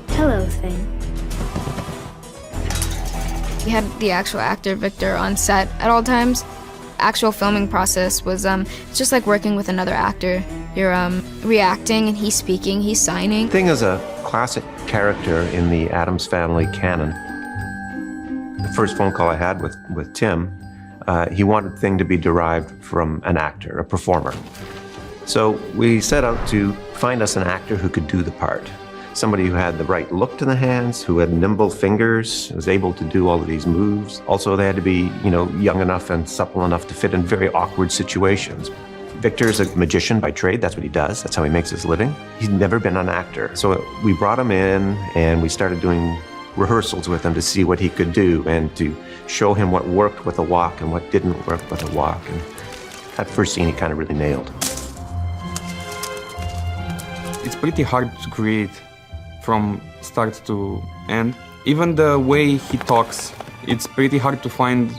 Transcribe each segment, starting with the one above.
Hello thing. We had the actual actor, Victor, on set at all times. Actual filming process was it's just like working with another actor. You're reacting and he's speaking, he's signing. Thing is a classic character in the Addams family canon. The first phone call I had with Tim, he wanted Thing to be derived from an actor, a performer. So we set out to find us an actor who could do the part. Somebody who had the right look to the hands, who had nimble fingers, was able to do all of these moves. Also, they had to be, young enough and supple enough to fit in very awkward situations. Victor is a magician by trade. That's what he does. That's how he makes his living. He's never been an actor. So we brought him in and we started doing rehearsals with him to see what he could do and to show him what worked with a walk and what didn't work with a walk. And that first scene he kind of really nailed. It's pretty hard to create from start to end. Even the way he talks, it's pretty hard to find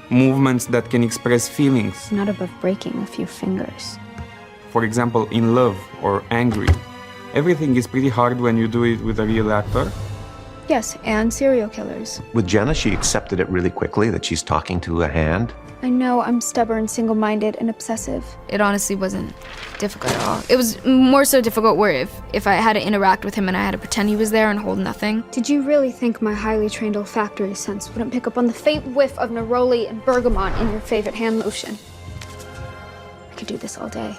movements that can express feelings. Not above breaking a few fingers. For example, in love or angry. Everything is pretty hard when you do it with a real actor. Yes, and serial killers. With Jenna, she accepted it really quickly that she's talking to a hand. I know I'm stubborn, single-minded, and obsessive. It honestly wasn't difficult at all. It was more so difficult where if I had to interact with him and I had to pretend he was there and hold nothing. Did you really think my highly trained olfactory sense wouldn't pick up on the faint whiff of neroli and bergamot in your favorite hand lotion? I could do this all day.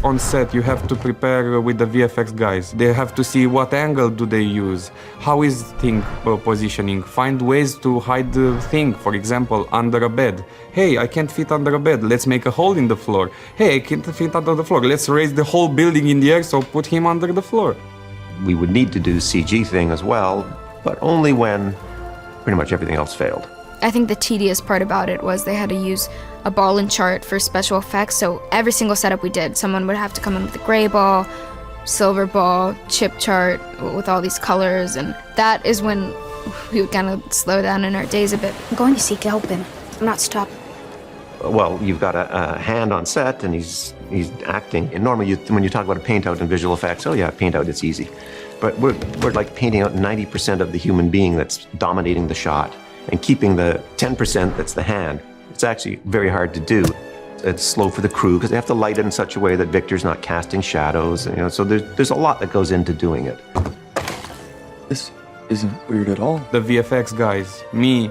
On set, you have to prepare with the VFX guys. They have to see what angle do they use, how is thing positioning, find ways to hide the thing, for example, under a bed. Hey, I can't fit under a bed, let's make a hole in the floor. Hey, I can't fit under the floor, let's raise the whole building in the air, so put him under the floor. We would need to do CG thing as well, but only when pretty much everything else failed. I think the tedious part about it was they had to use a ball and chart for special effects, so every single setup we did, someone would have to come in with a gray ball, silver ball, chip chart with all these colors, and that is when we would kind of slow down in our days a bit. I'm going to seek help and I'm not stopping. Well, you've got a hand on set and he's acting. And normally when you talk about a paint out in visual effects, oh yeah, paint out, it's easy. But we're like painting out 90% of the human being that's dominating the shot and keeping the 10% that's the hand. It's actually very hard to do. It's slow for the crew because they have to light it in such a way that Victor's not casting shadows. So there's a lot that goes into doing it. This isn't weird at all. The VFX guys, me,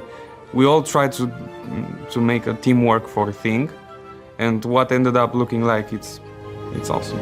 we all tried to make a teamwork for a thing, and what ended up looking like, it's awesome.